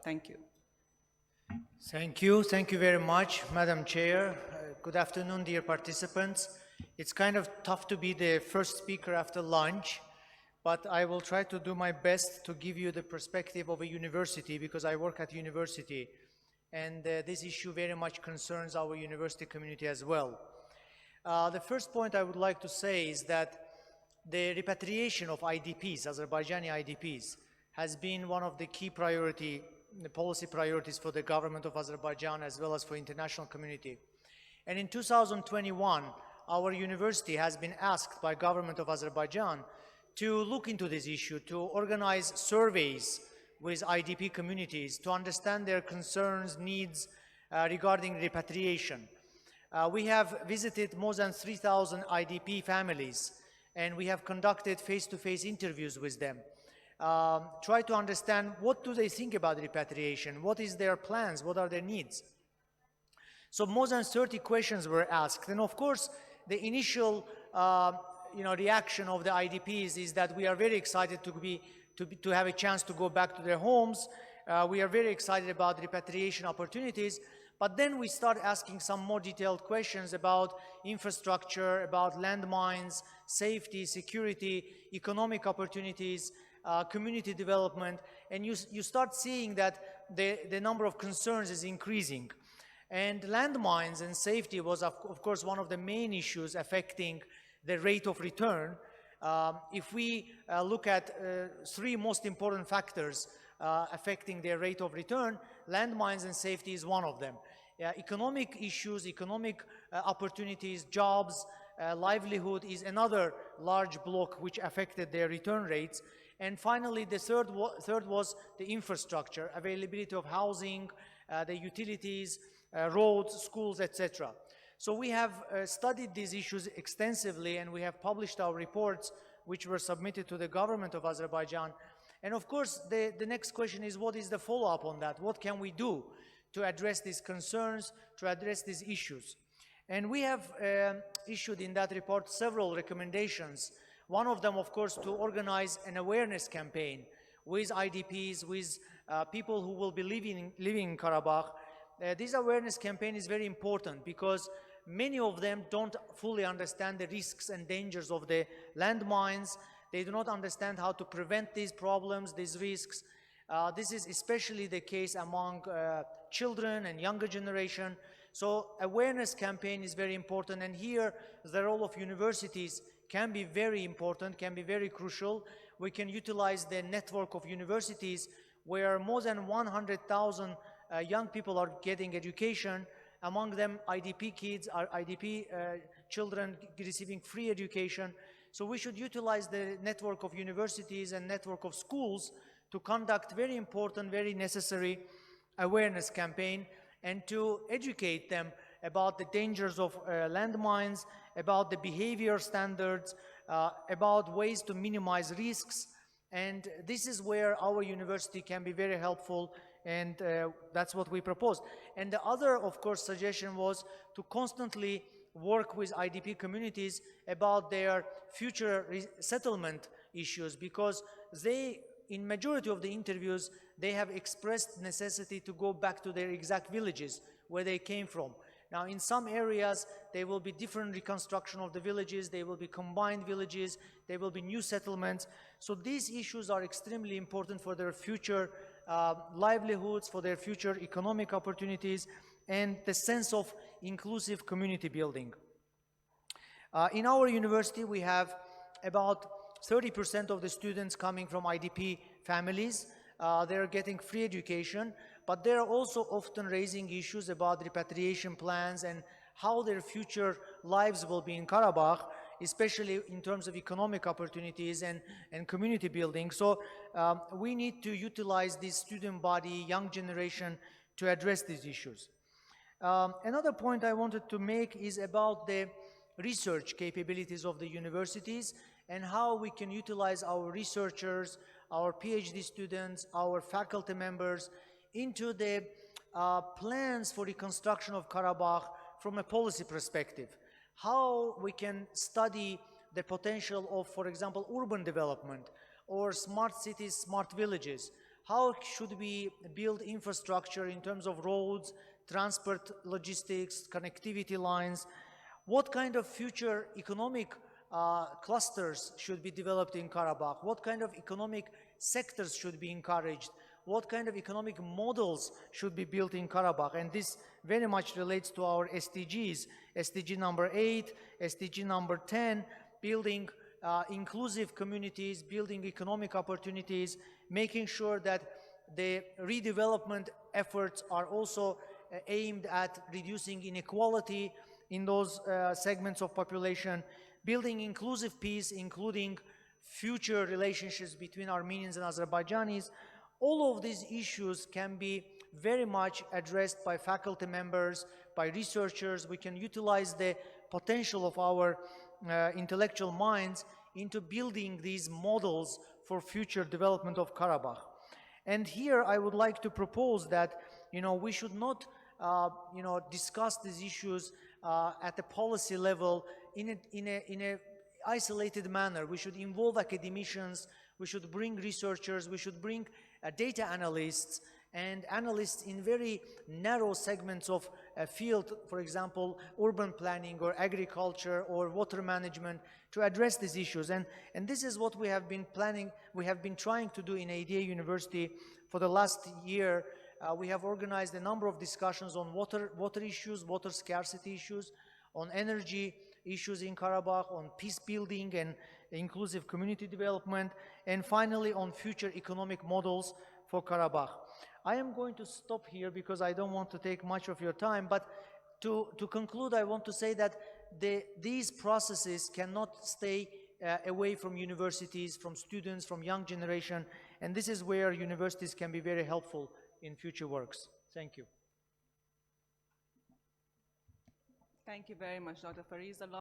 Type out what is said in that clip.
Thank you. Thank you. Thank you very much, Madam Chair. Good afternoon, dear participants. It's kind of tough to be the first speaker after lunch, but I will try to do my best to give you the perspective of a university because I work at university, and this issue very much concerns our university community as well. The first point I would like to say is that the repatriation of IDPs, Azerbaijani IDPs, has been one of the key policy priorities for the government of Azerbaijan as well as for international community. And in 2021, our university has been asked by government of Azerbaijan to look into this issue, to organize surveys with IDP communities to understand their concerns, needs regarding repatriation. We have visited more than 3,000 IDP families, and we have conducted face-to-face interviews with them. Try to understand what do they think about repatriation, what is their plans, what are their needs. So more than 30 questions were asked, and of course the initial reaction of the IDPs is that we are very excited to have a chance to go back to their homes. We are very excited about repatriation opportunities, but then we start asking some more detailed questions about infrastructure, about landmines, safety, security, economic opportunities, community development, and you start seeing that the number of concerns is increasing. And landmines and safety was, of course, one of the main issues affecting the rate of return. If we look at three most important factors affecting their rate of return, landmines and safety is one of them. Economic issues, economic opportunities, jobs, livelihood is another large block which affected their return rates. And finally, the third was the infrastructure, availability of housing, the utilities, roads, schools, etc. So we have studied these issues extensively, and we have published our reports which were submitted to the government of Azerbaijan. And of course, the next question is, what is the follow-up on that? What can we do to address these concerns, to address these issues? And we have issued in that report several recommendations. One of them, of course, to organize an awareness campaign with IDPs, with people who will be living in Karabakh. This awareness campaign is very important because many of them don't fully understand the risks and dangers of the landmines. They do not understand how to prevent these problems, these risks. This is especially the case among children and younger generation. So awareness campaign is very important, and here the role of universities can be very important, can be very crucial. We can utilize the network of universities where more than 100,000 young people are getting education, among them IDP kids, IDP children receiving free education. So we should utilize the network of universities and network of schools to conduct very important, very necessary awareness campaign and to educate them about the dangers of landmines, about the behavior standards, about ways to minimize risks. And this is where our university can be very helpful, and that's what we proposed. And the other, of course, suggestion was to constantly work with IDP communities about their future settlement issues, because they, in majority of the interviews, they have expressed necessity to go back to their exact villages where they came from. Now, in some areas, there will be different reconstruction of the villages, there will be combined villages, there will be new settlements. So these issues are extremely important for their future livelihoods, for their future economic opportunities, and the sense of inclusive community building. In our university, we have about 30% of the students coming from IDP families. They're getting free education, but they're also often raising issues about repatriation plans and how their future lives will be in Karabakh, especially in terms of economic opportunities and community building. So we need to utilize this student body, young generation, to address these issues. Another point I wanted to make is about the research capabilities of the universities and how we can utilize our researchers, our PhD students, our faculty members into the plans for reconstruction of Karabakh from a policy perspective. How we can study the potential of, for example, urban development or smart cities, smart villages. How should we build infrastructure in terms of roads, transport, logistics, connectivity lines? What kind of future economic clusters should be developed in Karabakh? What kind of economic sectors should be encouraged? What kind of economic models should be built in Karabakh? And this very much relates to our SDGs. SDG number 8, SDG number 10, building inclusive communities, building economic opportunities, making sure that the redevelopment efforts are also aimed at reducing inequality in those segments of population, building inclusive peace, including future relationships between Armenians and Azerbaijanis. All of these issues can be very much addressed by faculty members, by researchers. We can utilize the potential of our intellectual minds into building these models for future development of Karabakh. And here I would like to propose that, we should not, discuss these issues at the policy level in a isolated manner. We should involve academicians, we should bring researchers, we should bring data analysts, and analysts in very narrow segments of a field, for example, urban planning or agriculture or water management, to address these issues. And this is what we have been planning, we have been trying to do in ADA University for the last year. We have organized a number of discussions on water issues, water scarcity issues, on energy issues in Karabakh, on peace building and inclusive community development, and finally on future economic models for Karabakh. I am going to stop here because I don't want to take much of your time, but to conclude, I want to say that these processes cannot stay away from universities, from students, from young generation, and this is where universities can be very helpful in future works. Thank you. Thank you very much, Dr. Fariz.